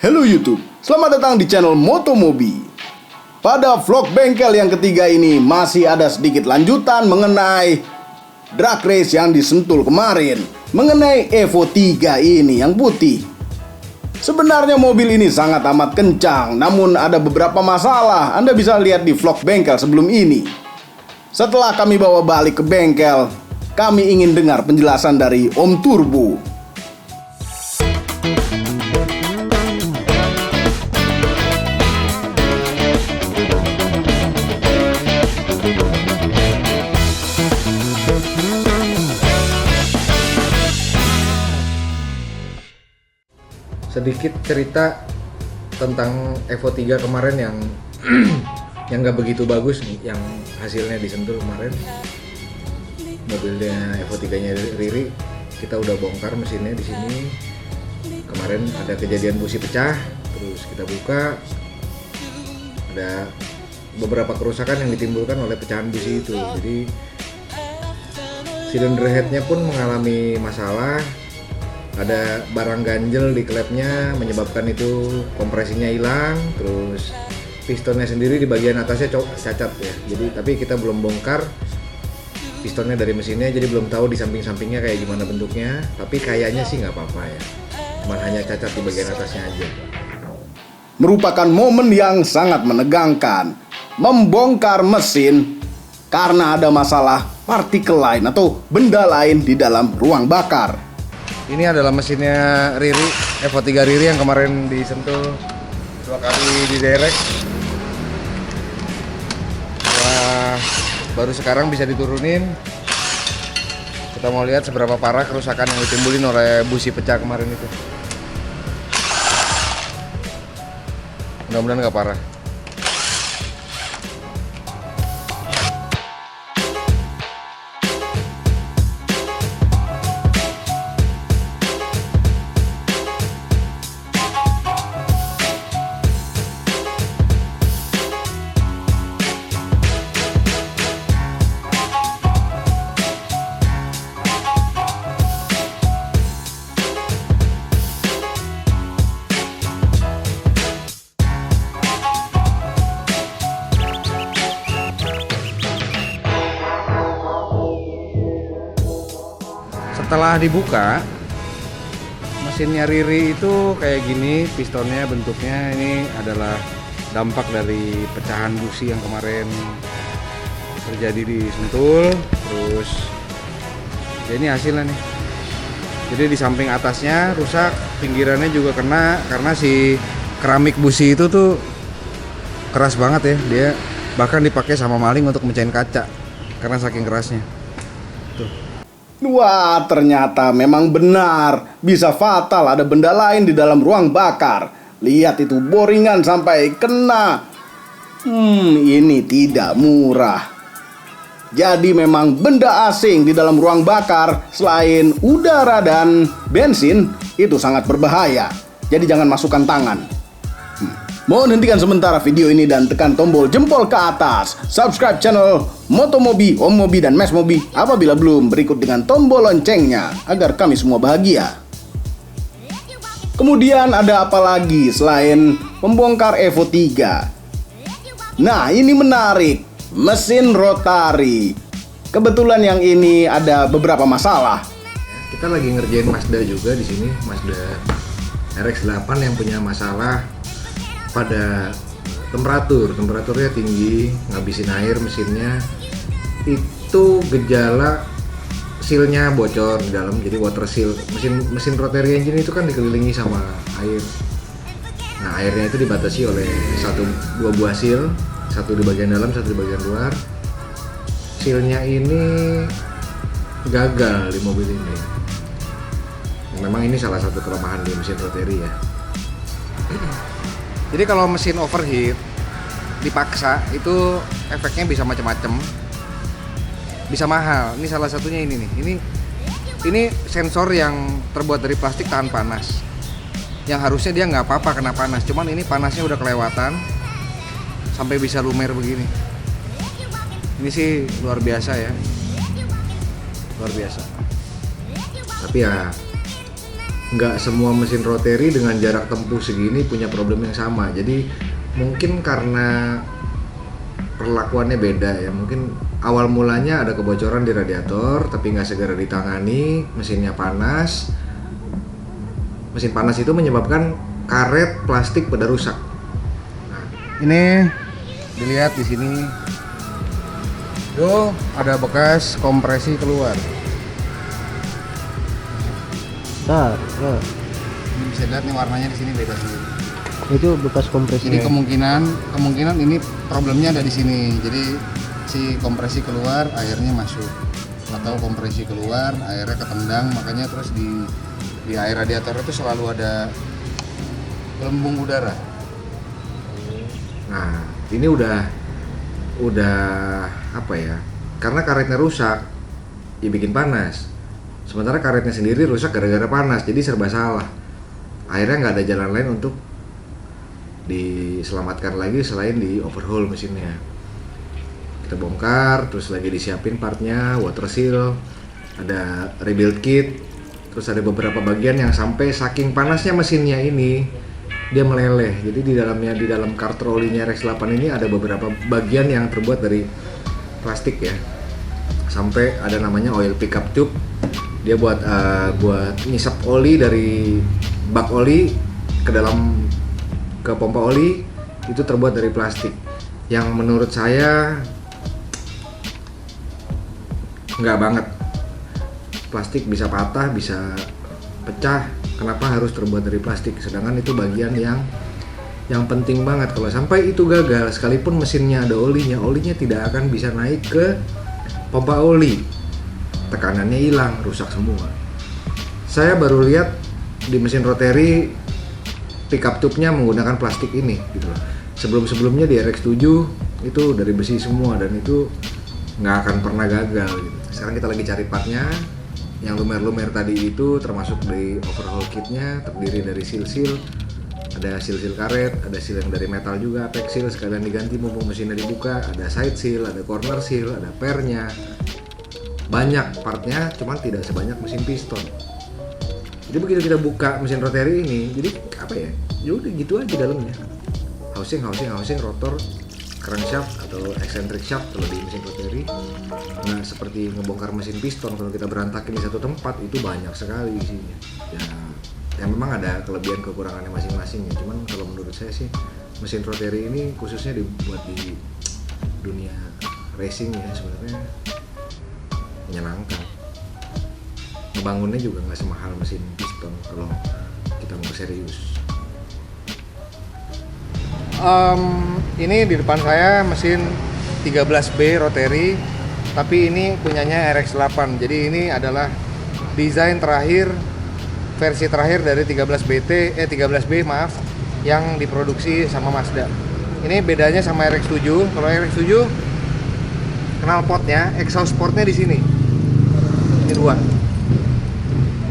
Halo YouTube, selamat datang di channel Motomobi. Pada vlog bengkel yang ketiga ini masih ada sedikit lanjutan mengenai drag race yang disentul kemarin, mengenai Evo 3 ini yang putih. Sebenarnya mobil ini sangat amat kencang, namun ada beberapa masalah. Anda bisa lihat di vlog bengkel sebelum ini. Setelah kami bawa balik ke bengkel, kami ingin dengar penjelasan dari Om Turbo. Sedikit cerita tentang Evo 3 kemarin yang yang nggak begitu bagus, yang hasilnya disentul kemarin. Mobilnya Evo 3-nya Riri, kita udah bongkar mesinnya di sini. Kemarin ada kejadian busi pecah, terus kita buka, ada beberapa kerusakan yang ditimbulkan oleh pecahan busi itu. Jadi silinder headnya pun mengalami masalah. Ada barang ganjel di klepnya menyebabkan itu kompresinya hilang, terus pistonnya sendiri di bagian atasnya cacat ya. Jadi tapi kita belum bongkar pistonnya dari mesinnya, jadi belum tahu di samping-sampingnya kayak gimana bentuknya. Tapi kayaknya sih nggak apa-apa ya, cuma hanya cacat di bagian atasnya aja. Merupakan momen yang sangat menegangkan, membongkar mesin karena ada masalah partikel lain atau benda lain di dalam ruang bakar. Ini adalah mesinnya Riri, Evo 3 Riri yang kemarin disentuh 2 kali diderek. Wah, baru sekarang bisa diturunin. Kita mau lihat seberapa parah kerusakan yang ditimbulin oleh busi pecah kemarin itu. Mudah-mudahan nggak parah. Setelah dibuka, mesinnya Riri itu kayak gini, pistonnya bentuknya ini adalah dampak dari pecahan busi yang kemarin terjadi di Sentul. Terus ya ini hasilnya nih. Jadi di samping atasnya rusak, pinggirannya juga kena karena si keramik busi itu tuh keras banget ya. Dia bahkan dipakai sama maling untuk mecahin kaca karena saking kerasnya. Tuh. Wah, ternyata memang benar. Bisa fatal ada benda lain di dalam ruang bakar. Lihat itu boringan sampai kena. Ini tidak murah. Jadi memang benda asing di dalam ruang bakar selain udara dan bensin itu sangat berbahaya. Jadi jangan masukkan tangan. Mohon hentikan sementara video ini dan tekan tombol jempol ke atas. Subscribe channel Motomobi, Om Mobi, dan Mes Mobi apabila belum. Berikut dengan tombol loncengnya agar kami semua bahagia. Kemudian ada apa lagi selain membongkar Evo 3? Nah, ini menarik. Mesin rotari. Kebetulan yang ini ada beberapa masalah. Kita lagi ngerjain Mazda juga di sini, Mazda RX-8 yang punya masalah pada temperaturnya tinggi, ngabisin air mesinnya. Itu gejala sealnya bocor di dalam, jadi water seal. Mesin rotary engine itu kan dikelilingi sama air. Nah, airnya itu dibatasi oleh dua buah seal, satu di bagian dalam, satu di bagian luar. Sealnya ini gagal di mobil ini. Memang ini salah satu kelemahan di mesin rotary ya. Jadi kalau mesin overheat dipaksa itu efeknya bisa macam-macam, bisa mahal. Ini salah satunya ini nih. Ini sensor yang terbuat dari plastik tahan panas. Yang harusnya dia nggak apa-apa kena panas, cuman ini panasnya udah kelewatan sampai bisa lumer begini. Ini sih luar biasa ya, luar biasa. Tapi ya nggak semua mesin rotary dengan jarak tempuh segini punya problem yang sama. Jadi mungkin karena perlakuannya beda ya, mungkin awal mulanya ada kebocoran di radiator tapi nggak segera ditangani, mesinnya panas. Mesin panas itu menyebabkan karet plastik pada rusak. Nah, ini dilihat di sini. Tuh, ada bekas kompresi keluar. Ini bisa lihat nih warnanya di sini beda sih. Itu bekas kompresi. Jadi kemungkinan ini problemnya ada di sini. Jadi si kompresi keluar, airnya masuk. Atau kompresi keluar, airnya ketendang, makanya terus di air radiator itu selalu ada gelembung udara. Nah, ini udah apa ya? Karena karetnya rusak, ya bikin panas. Sementara karetnya sendiri rusak gara-gara panas, jadi serba salah. Akhirnya nggak ada jalan lain untuk diselamatkan lagi selain di overhaul mesinnya. Kita bongkar, terus lagi disiapin partnya, water seal, ada rebuild kit, terus ada beberapa bagian yang sampai saking panasnya mesinnya ini dia meleleh. Jadi di dalam kartrolinya RX-8 ini ada beberapa bagian yang terbuat dari plastik ya. Sampai ada namanya oil pickup tube. Dia buat ngisap oli dari bak oli ke pompa oli, itu terbuat dari plastik. Yang menurut saya nggak banget. Plastik bisa patah, bisa pecah. Kenapa harus terbuat dari plastik? Sedangkan itu bagian yang penting banget. Kalau sampai itu gagal, sekalipun mesinnya ada olinya tidak akan bisa naik ke pompa oli. Tekanannya hilang, rusak semua. Saya baru lihat di mesin rotary pickup tube-nya menggunakan plastik ini gitu loh. Sebelum-sebelumnya di RX-7 itu dari besi semua dan itu nggak akan pernah gagal gitu. Sekarang kita lagi cari partnya. Yang lumer-lumer tadi itu termasuk di overhaul kitnya, terdiri dari seal-seal, ada seal-seal karet, ada seal yang dari metal juga, apex seal sekalian diganti mumpung mesinnya dibuka, ada side seal, ada corner seal, ada pernya. Banyak partnya, cuman tidak sebanyak mesin piston. Jadi begitu kita buka mesin rotary ini, jadi apa ya? Ya udah gitu aja dalamnya. Housing, rotor, crankshaft atau eccentric shaft kalau di mesin rotary. Nah, seperti ngebongkar mesin piston, kalau kita berantakin di satu tempat itu banyak sekali isinya. Ya memang ada kelebihan kekurangannya masing-masing ya. Cuman kalau menurut saya sih mesin rotary ini khususnya dibuat di dunia racing ya sebenarnya menyenangkan. Ngebangunnya juga nggak semahal mesin piston kalau kita mau serius. Ini di depan saya mesin 13B rotary, tapi ini punyanya RX-8. Jadi ini adalah desain terakhir, versi terakhir dari 13B maaf, yang diproduksi sama Mazda. Ini bedanya sama RX-7. Kalau RX-7 knalpotnya, exhaust portnya di sini. Ini dua.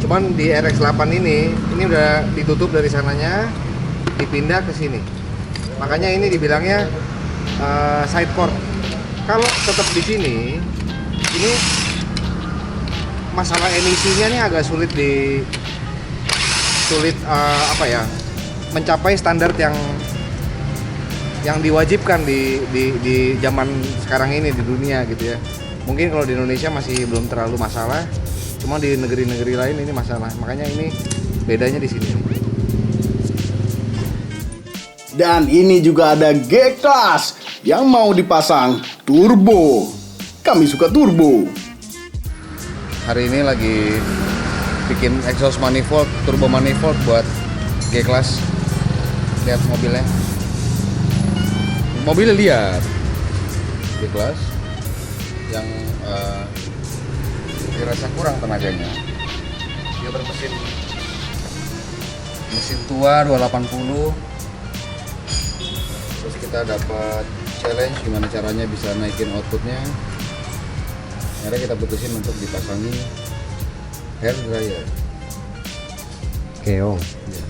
Cuman di RX-8 ini udah ditutup dari sananya, dipindah ke sini. Makanya ini dibilangnya side port. Kalau tetap di sini, ini masalah emisinya nih agak sulit mencapai standar yang diwajibkan di zaman sekarang ini di dunia gitu ya. Mungkin kalau di Indonesia masih belum terlalu masalah, cuma di negeri-negeri lain ini masalah. Makanya ini bedanya di sini. Dan ini juga ada G-Class yang mau dipasang turbo. Kami suka turbo. Hari ini lagi bikin exhaust manifold, turbo manifold buat G-Class. Lihat mobilnya. Mobilnya lihat. G-Class yang dirasa kurang tenaganya. Dia bermesin tua 280. Terus kita dapat challenge gimana caranya bisa naikin outputnya. Akhirnya kita putusin untuk dipasangi hair dryer. Keong. Ya.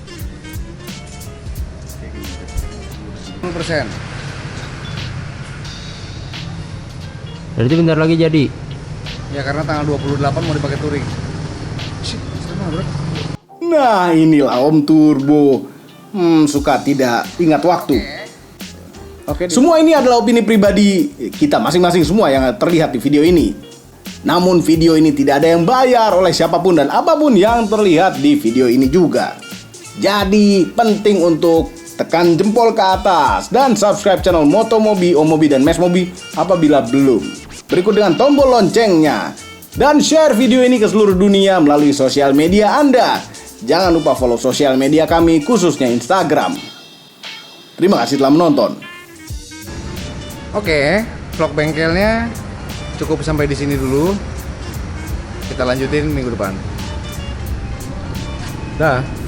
10%. Berarti bentar lagi jadi. Ya karena tanggal 28 mau dipakai touring. Sama bro. Nah, inilah Om Turbo. Suka tidak ingat waktu. Semua ini adalah opini pribadi kita masing-masing semua yang terlihat di video ini. Namun video ini tidak ada yang bayar oleh siapapun dan apapun yang terlihat di video ini juga. Jadi penting untuk tekan jempol ke atas dan subscribe channel Motomobi, Omobi, dan Mesmobi apabila belum. Berikut dengan tombol loncengnya. Dan share video ini ke seluruh dunia melalui sosial media Anda. Jangan lupa follow sosial media kami, khususnya Instagram. Terima kasih telah menonton. Oke, vlog bengkelnya cukup sampai di sini dulu. Kita lanjutin minggu depan. Dah.